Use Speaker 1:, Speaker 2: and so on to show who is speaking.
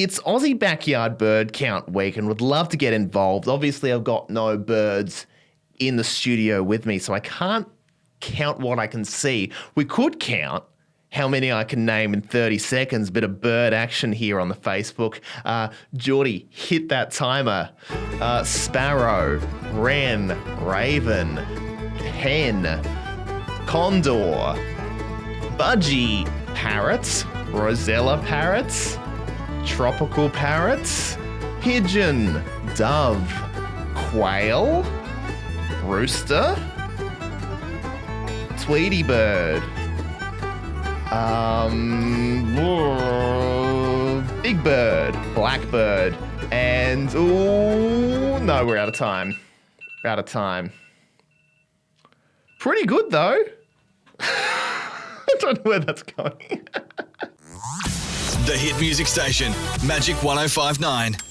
Speaker 1: It's Aussie Backyard Bird Count Week and would love to get involved. Obviously, I've got no birds in the studio with me, so I can't count what I can see. We could count how many I can name in 30 seconds. Bit of bird action here on the Facebook. Geordie, hit that timer. Sparrow, wren, raven, hen, condor, budgie, parrots, rosella parrots, tropical parrots, pigeon, dove, quail, rooster, Tweety bird, big bird, blackbird, and no, we're out of time. Out of time. Pretty good though. I don't know where that's going.
Speaker 2: The Hit Music Station, Magic 105.9.